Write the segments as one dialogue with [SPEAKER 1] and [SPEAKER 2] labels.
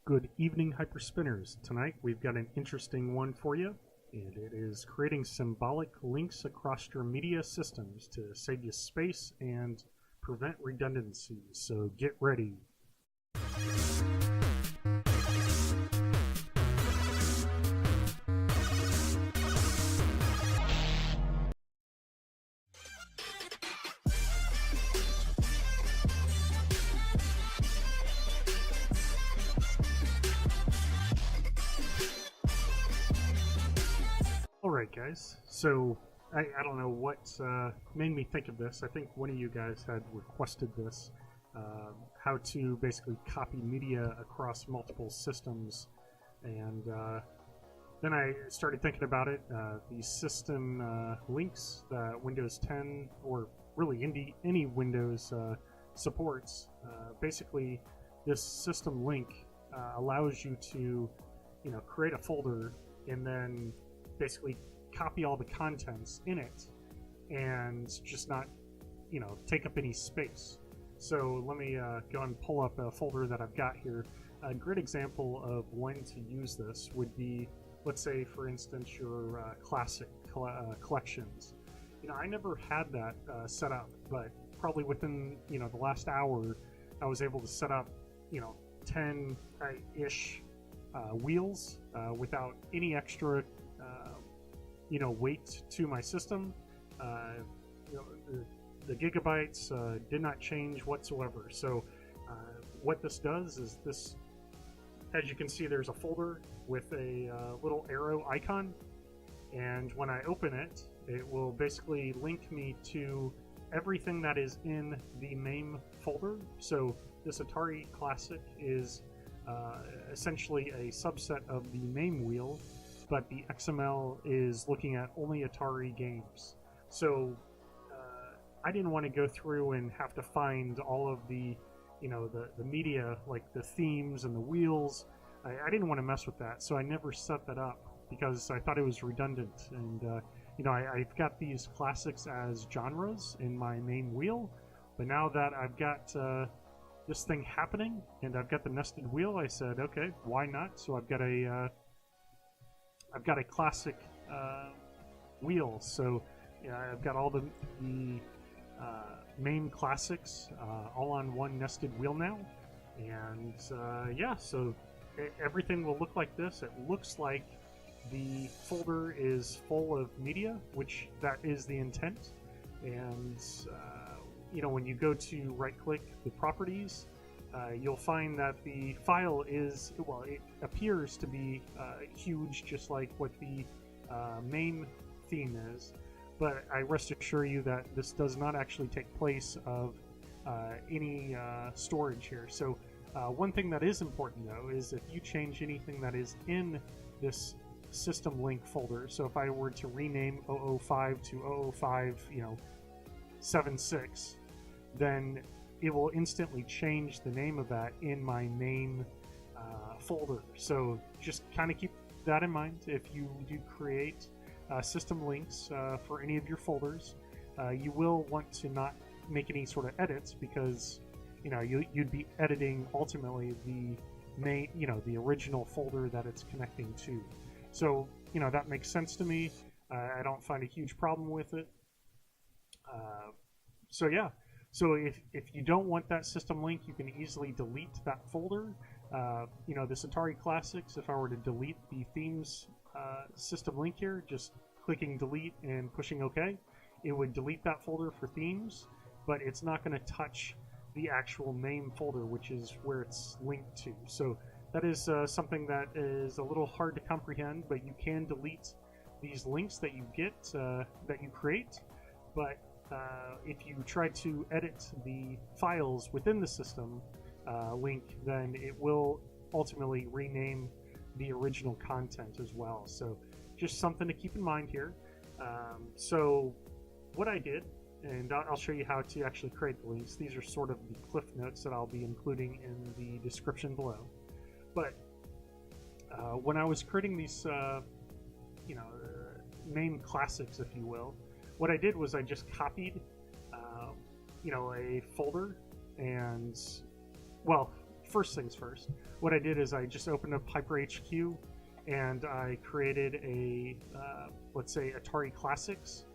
[SPEAKER 1] Good evening, Hyperspinners. Tonight we've got an interesting one for you, and it is creating symbolic links across your media systems to save you space and prevent redundancies. So get ready. Alright guys, so I don't know what made me think of this. I think one of you guys had requested this, how to basically copy media across multiple systems, and then I started thinking about it. These system links that Windows 10, or really any Windows supports, basically this system link allows you to create a folder and then basically copy all the contents in it and just not take up any space. So let me go and pull up a folder that I've got here. A great example of when to use this would be, let's say for instance, your classic collections. I never had that set up, but probably within the last hour I was able to set up 10-ish wheels without any extra weight to my system. The gigabytes did not change whatsoever. So what this does is this, as you can see, there's a folder with a little arrow icon, and when I open it, it will basically link me to everything that is in the MAME folder. So this Atari Classic is essentially a subset of the MAME wheel, but the XML is looking at only Atari games. So I didn't want to go through and have to find all of the the media, like the themes and the wheels. I didn't want to mess with that, so I never set that up because I thought it was redundant. And I've got these classics as genres in my MAME wheel, but now that I've got this thing happening and I've got the nested wheel, I said, okay, why not? So I've got a classic wheel. So I've got all the MAME classics all on one nested wheel now, and so everything will look like this. It looks like the folder is full of media, which that is the intent. And when you go to right-click the properties, you'll find that the file is, well, it appears to be huge, just like what the MAME theme is, but I rest assure you that this does not actually take place of any storage here. So one thing that is important though is if you change anything that is in this system link folder, so if I were to rename 005 to 005 76, then it will instantly change the name of that in my MAME folder. So just kind of keep that in mind if you do create system links for any of your folders. You will want to not make any sort of edits, because you'd be editing ultimately the the original folder that it's connecting to. So that makes sense to me. I don't find a huge problem with it. So yeah. So if you don't want that system link, you can easily delete that folder. This Atari Classics, if I were to delete the themes system link here, just clicking delete and pushing OK, it would delete that folder for themes, but it's not going to touch the actual MAME folder, which is where it's linked to. So that is something that is a little hard to comprehend, but you can delete these links that you get, that you create, but if you try to edit the files within the system link, then it will ultimately rename the original content as well. So just something to keep in mind here. So what I did, and I'll show you how to actually create the links. These are sort of the cliff notes that I'll be including in the description below. But when I was creating these MAME classics, if you will, what I did was I just copied a folder, and well, first things first. What I did is I just opened up HyperHQ and I created a, let's say, Atari Classics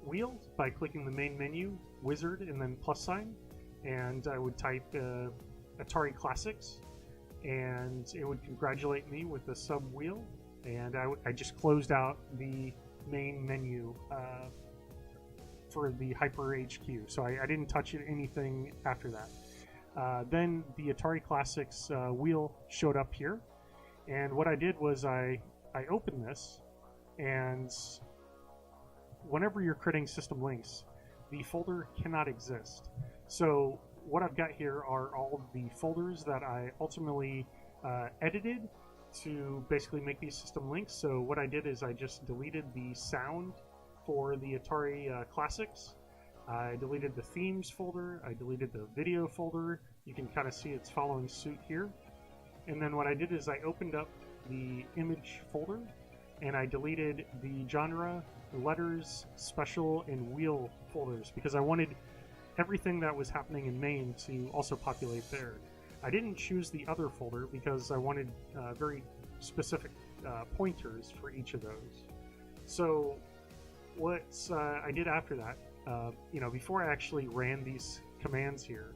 [SPEAKER 1] wheel by clicking the main menu, wizard, and then plus sign. And I would type Atari Classics, and it would congratulate me with a sub wheel. And I just closed out the main menu for the HyperHQ, so I didn't touch anything after that. Then the Atari Classics wheel showed up here, and what I did was I opened this, and whenever you're creating system links, the folder cannot exist. So what I've got here are all the folders that I ultimately edited to basically make these system links. So what I did is I just deleted the sound for the Atari Classics. I deleted the themes folder. I deleted the video folder. You can kind of see it's following suit here. And then what I did is I opened up the image folder and I deleted the genre, letters, special, and wheel folders because I wanted everything that was happening in MAME to also populate there. I didn't choose the other folder because I wanted very specific pointers for each of those. So what I did after that, before I actually ran these commands here,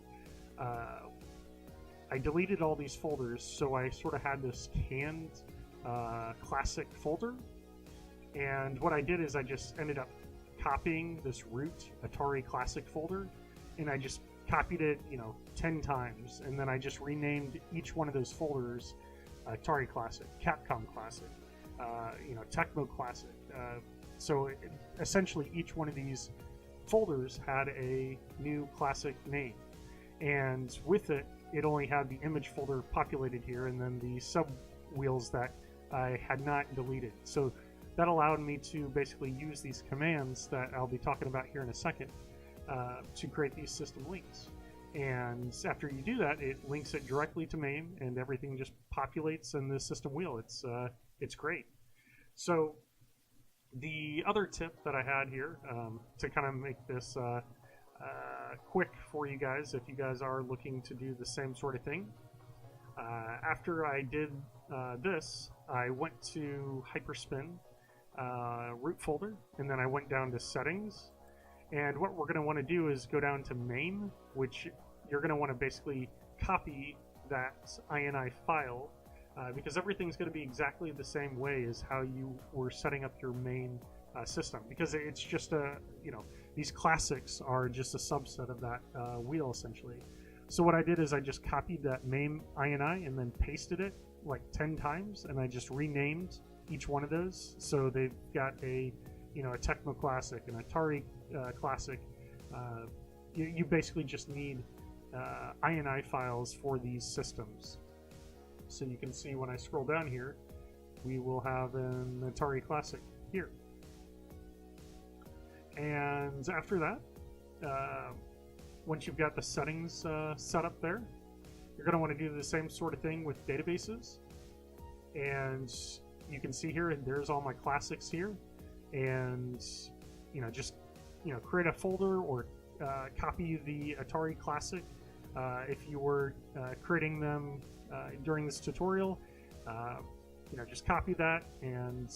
[SPEAKER 1] I deleted all these folders, so I sort of had this canned classic folder. And what I did is I just ended up copying this root Atari Classic folder, and I just copied it, 10 times, and then I just renamed each one of those folders Atari Classic, Capcom Classic, Tecmo Classic. So essentially each one of these folders had a new classic name, and with it, it only had the image folder populated here, and then the sub wheels that I had not deleted. So that allowed me to basically use these commands that I'll be talking about here in a second to create these system links. And after you do that, it links it directly to MAME, and everything just populates in the system wheel. It's great. So the other tip that I had here to kind of make this quick for you guys, if you guys are looking to do the same sort of thing, after I did this, I went to Hyperspin root folder, and then I went down to settings. And what we're going to want to do is go down to MAME, which you're going to want to basically copy that INI file because everything's going to be exactly the same way as how you were setting up your main system, because it's just these classics are just a subset of that wheel essentially. So what I did is I just copied that MAME INI and then pasted it like 10 times, and I just renamed each one of those. So they've got a Tecmo Classic, an Atari Classic. You basically just need INI files for these systems. So you can see when I scroll down here, we will have an Atari Classic here. And after that, once you've got the settings set up there, you're going to want to do the same sort of thing with databases. And you can see here, there's all my classics here. And just create a folder or copy the Atari Classic if you were creating them during this tutorial. Just copy that and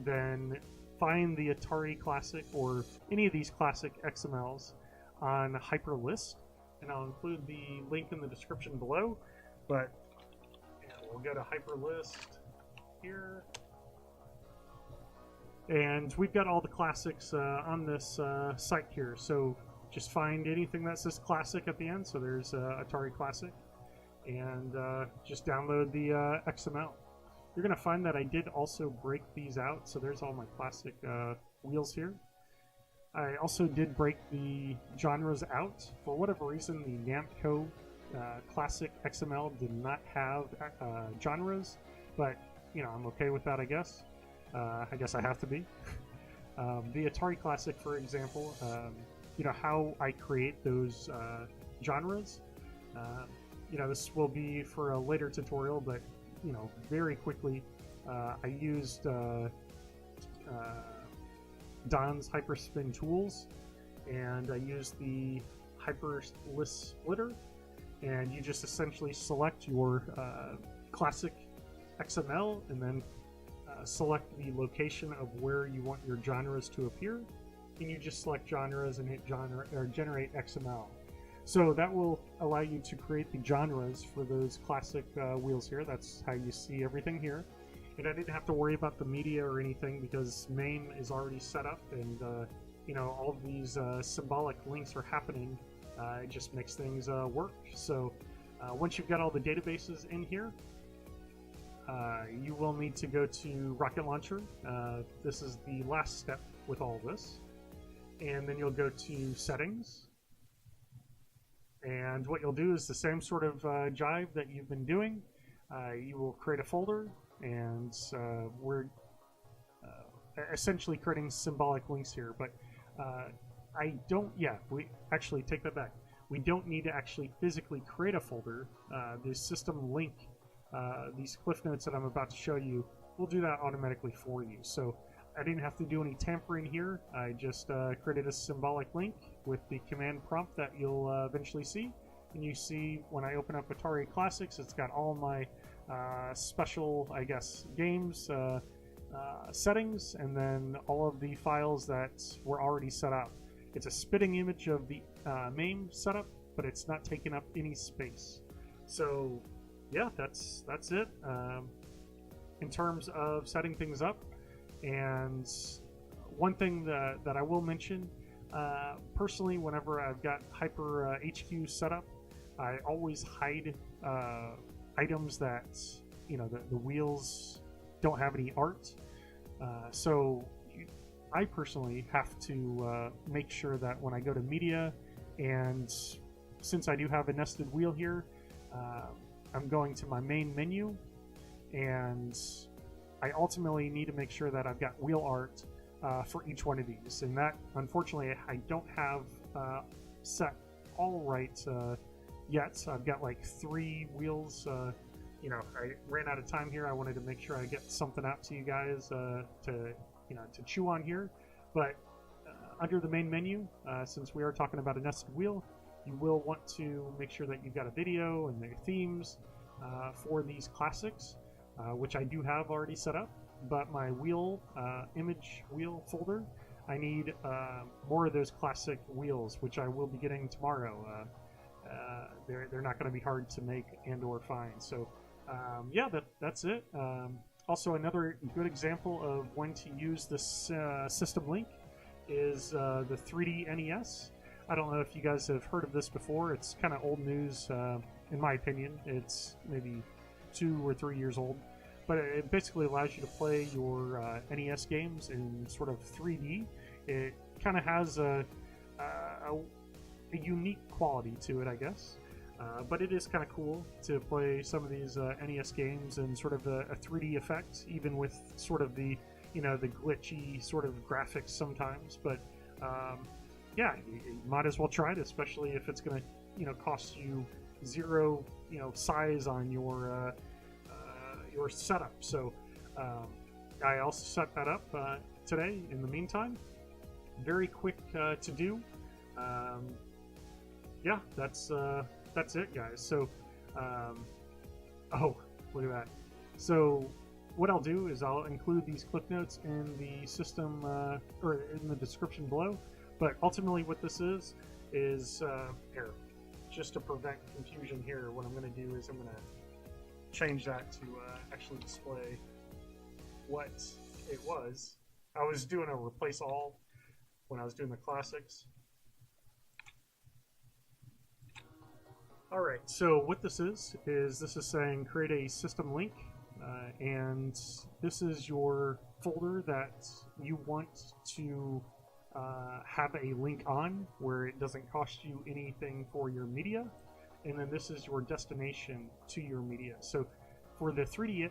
[SPEAKER 1] then find the Atari Classic or any of these classic XMLs on Hyperlist, and I'll include the link in the description below. But we'll go to Hyperlist here. And we've got all the classics on this site here, so just find anything that says classic at the end. So there's Atari Classic, and just download the XML. You're going to find that I did also break these out, so there's all my classic wheels here. I also did break the genres out. For whatever reason, the Namco Classic XML did not have genres, but I'm okay with that, I guess. I guess I have to be. The Atari Classic, for example, how I create those genres. This will be for a later tutorial, but very quickly, I used Don's Hyperspin tools, and I used the Hyperlist splitter, and you just essentially select your classic XML and then select the location of where you want your genres to appear, and you just select genres and hit genre or generate XML. So that will allow you to create the genres for those classic wheels here. That's how you see everything here. And I didn't have to worry about the media or anything because MAME is already set up, and you know, all of these symbolic links are happening. It just makes things work. So once you've got all the databases in here, you will need to go to Rocket Launcher. This is the last step with all this. And then you'll go to Settings. And what you'll do is the same sort of jive that you've been doing. You will create a folder, and we're essentially creating symbolic links here. But we actually take that back. We don't need to actually physically create a folder. The system link, these cliff notes that I'm about to show you, will do that automatically for you. So I didn't have to do any tampering here. I just created a symbolic link with the command prompt that you'll eventually see. And you see when I open up Atari Classics, it's got all my special, I guess, games, settings, and then all of the files that were already set up. It's a spitting image of the MAME setup, but it's not taking up any space. So yeah, that's it in terms of setting things up. And one thing that I will mention, personally, whenever I've got Hyper HQ set up, I always hide items that, you know, the wheels don't have any art. So I personally have to make sure that when I go to Media, and since I do have a nested wheel here, I'm going to my main menu, and I ultimately need to make sure that I've got wheel art for each one of these. And that, unfortunately, I don't have set all right yet. So I've got like 3 wheels. You know, I ran out of time here. I wanted to make sure I get something out to you guys to chew on here. But under the main menu, since we are talking about a nested wheel, you will want to make sure that you've got a video and the themes for these classics, which I do have already set up. But my wheel, image wheel folder, I need more of those classic wheels, which I will be getting tomorrow. They're not going to be hard to make and or find. So yeah, that's it. Also, another good example of when to use this system link is the 3D NES. I don't know if you guys have heard of this before. It's kind of old news, in my opinion. It's maybe 2 or 3 years old. But it basically allows you to play your NES games in sort of 3D. It kind of has a unique quality to it, I guess. But it is kind of cool to play some of these NES games in sort of a 3D effect, even with sort of the, you know, the glitchy sort of graphics sometimes. But yeah, you might as well try it, especially if it's going to, you know, cost you 0, you know, size on your setup. So I also set that up today. In the meantime, very quick to do. Yeah, that's it, guys. So oh, look at that. So what I'll do is I'll include these clip notes in the system or in the description below. But ultimately what this is here, just to prevent confusion here, what I'm going to do is I'm going to change that to actually display what it was. I was doing a replace all when I was doing the classics. Alright, so what this is saying create a system link, and this is your folder that you want to have a link on where it doesn't cost you anything for your media, and then this is your destination to your media. So for the 3D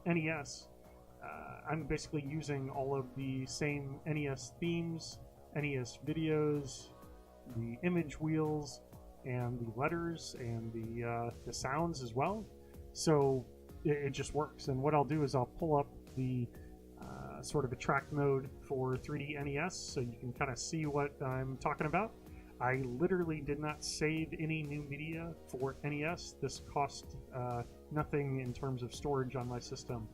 [SPEAKER 1] NES, I'm basically using all of the same NES themes, NES videos, the image wheels, and the letters, and the sounds as well. So it just works. And what I'll do is I'll pull up the sort of a track mode for 3D NES so you can kind of see what I'm talking about. I literally did not save any new media for NES. This cost nothing in terms of storage on my system,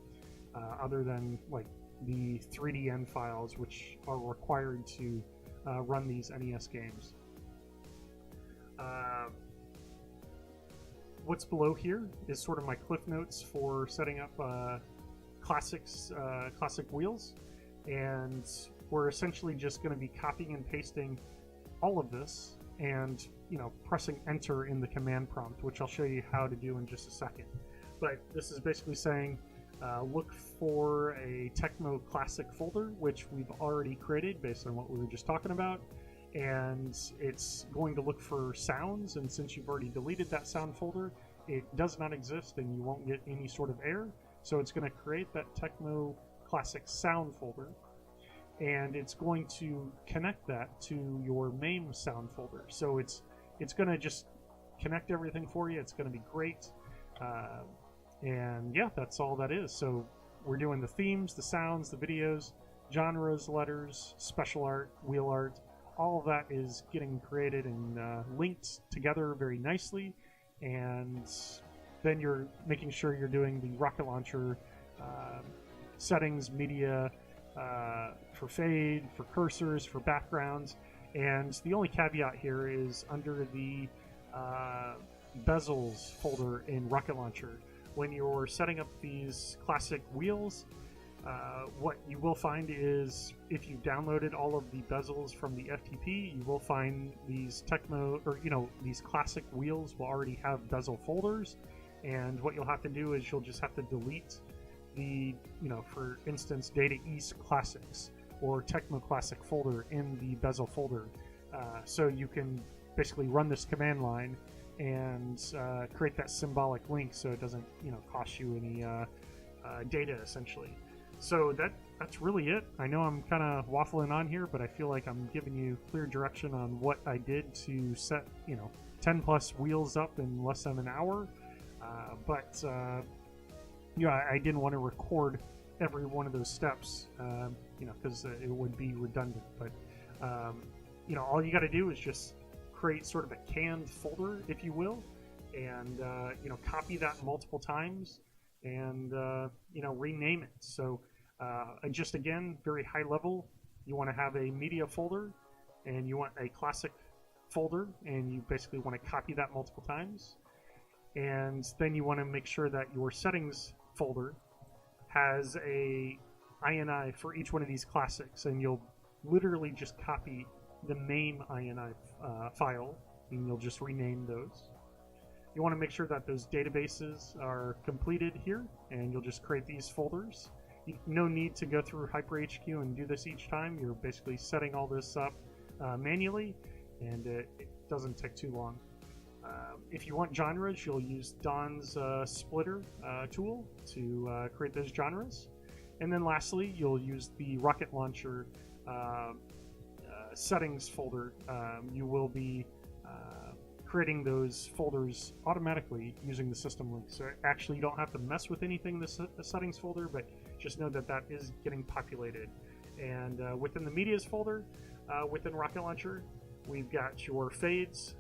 [SPEAKER 1] other than like the 3DN files, which are required to run these NES games. What's below here is sort of my cliff notes for setting up classic wheels, and we're essentially just going to be copying and pasting all of this and, you know, pressing enter in the command prompt, which I'll show you how to do in just a second. But this is basically saying look for a Tecmo Classic folder, which we've already created based on what we were just talking about, and it's going to look for sounds, and since you've already deleted that sound folder, it does not exist and you won't get any sort of error. So it's going to create that Tecmo Classics Sound folder, and it's going to connect that to your MAME Sound folder. So it's going to just connect everything for you. It's going to be great. And yeah, that's all that is. So we're doing the themes, the sounds, the videos, genres, letters, special art, wheel art. All of that is getting created and linked together very nicely. And then you're making sure you're doing the rocket launcher settings, media for fade, for cursors, for backgrounds. And the only caveat here is under the bezels folder in rocket launcher. When you're setting up these classic wheels, what you will find is if you downloaded all of the bezels from the FTP, you will find these Tecmo, or these classic wheels will already have bezel folders. And what you'll have to do is you'll just have to delete the, for instance, Data East Classics or Tecmo Classic folder in the bezel folder. So you can basically run this command line and create that symbolic link so it doesn't, cost you any data essentially. So that's really it. I know I'm kind of waffling on here, but I feel like I'm giving you clear direction on what I did to set, 10 plus wheels up in less than an hour. But I didn't want to record every one of those steps, because it would be redundant. But, all you got to do is just create sort of a canned folder, if you will, and, copy that multiple times and, rename it. So, just again, very high level, you want to have a media folder and you want a classic folder, and you basically want to copy that multiple times. And then you want to make sure that your settings folder has a INI for each one of these classics, and you'll literally just copy the MAME INI file, and you'll just rename those. You want to make sure that those databases are completed here, and you'll just create these folders. No need to go through HyperHQ and do this each time. You're basically setting all this up manually, and it doesn't take too long. If you want genres, you'll use Don's splitter tool to create those genres. And then lastly, you'll use the rocket launcher settings folder. You will be creating those folders automatically using the system link. So actually you don't have to mess with anything in the settings folder, but just know that that is getting populated. And within the medias folder, within rocket launcher, we've got your fades.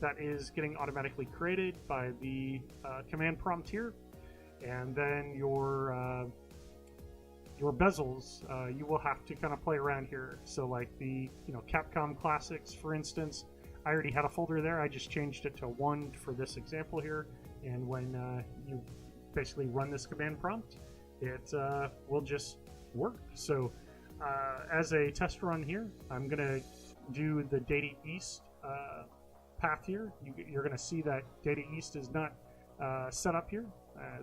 [SPEAKER 1] That is getting automatically created by the command prompt here. And then your bezels, you will have to kind of play around here. So like the Capcom Classics, for instance, I already had a folder there. I just changed it to 1 for this example here. And when you basically run this command prompt, it will just work. So as a test run here, I'm going to do the Data East path here. You're going to see that Data East is not set up here.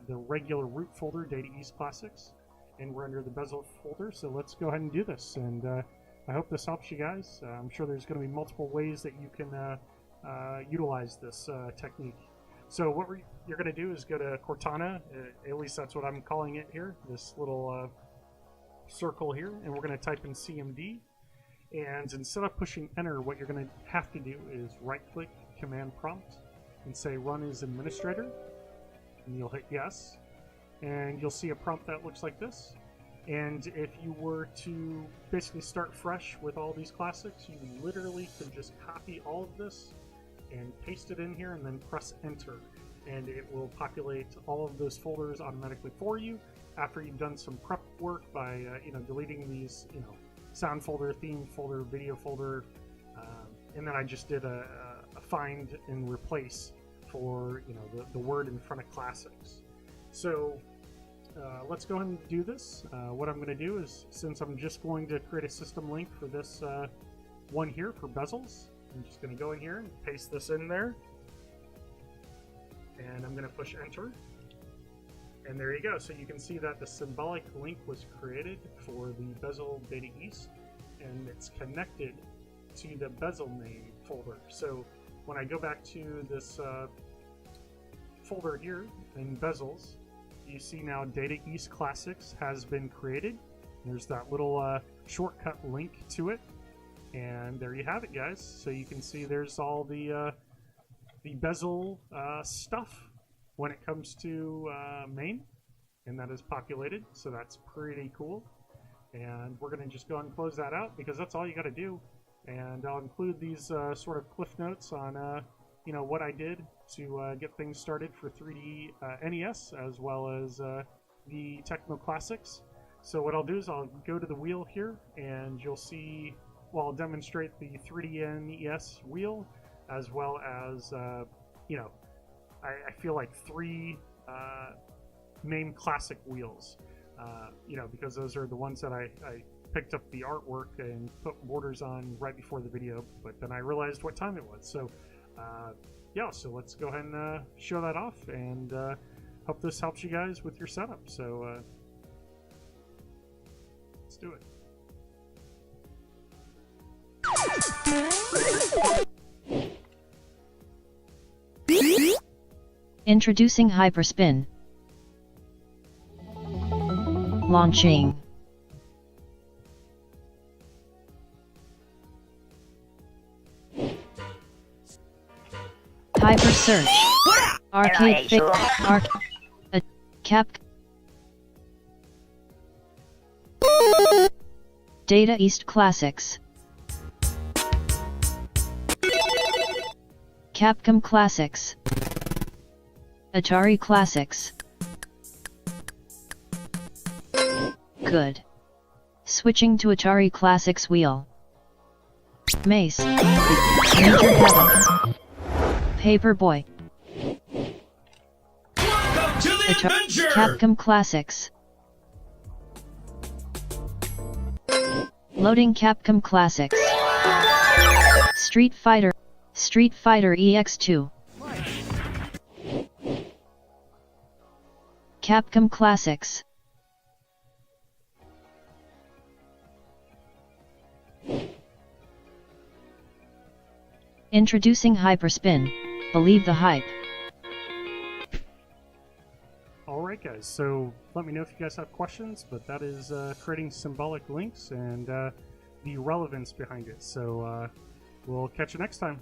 [SPEAKER 1] The regular root folder, Data East Classics, and we're under the bezel folder. So let's go ahead and do this. And I hope this helps you guys. I'm sure there's going to be multiple ways that you can utilize this technique. So what you're going to do is go to Cortana, at least that's what I'm calling it here, this little circle here, and we're going to type in CMD. And instead of pushing enter, what you're going to have to do is right-click command prompt and say run as administrator, and you'll hit yes. And you'll see a prompt that looks like this. And if you were to basically start fresh with all these classics, you literally can just copy all of this and paste it in here and then press enter. And it will populate all of those folders automatically for you after you've done some prep work by deleting these, sound folder, theme folder, video folder, and then I just did a find and replace for the word in front of classics. So let's go ahead and do this. What I'm going to do is, since I'm just going to create a system link for this one here for bezels, I'm just going to go in here and paste this in there. And I'm going to push enter. And there you go. So you can see that the symbolic link was created for the bezel data east, and it's connected to the bezel name folder. So when I go back to this folder here in bezels, you see now Data East Classics has been created. There's that little shortcut link to it, and there you have it, guys. So you can see there's all the bezel stuff when it comes to MAME, and that is populated, so that's pretty cool. And we're going to just go ahead and close that out because that's all you got to do. And I'll include these sort of cliff notes on what I did to get things started for 3D NES as well as the Tecmo Classics. So what I'll do is I'll go to the wheel here, and you'll see, well, I'll demonstrate the 3D NES wheel as well as I feel like 3 MAME Classic wheels, because those are the ones that I picked up the artwork and put borders on right before the video, but then I realized what time it was. So yeah, so let's go ahead and show that off, and hope this helps you guys with your setup. So let's do
[SPEAKER 2] it. Introducing Hyperspin. Launching. Hyper Search. Arcade Cap. Data East Classics. Capcom Classics. Atari Classics. Good. Switching to Atari Classics wheel. Mace. Major Havoc. Paperboy. Capcom Classics. Loading Capcom Classics. Street Fighter EX2. Capcom Classics. Introducing Hyperspin. Believe the hype.
[SPEAKER 1] Alright guys, so let me know if you guys have questions, but that is creating symbolic links and the relevance behind it. So we'll catch you next time.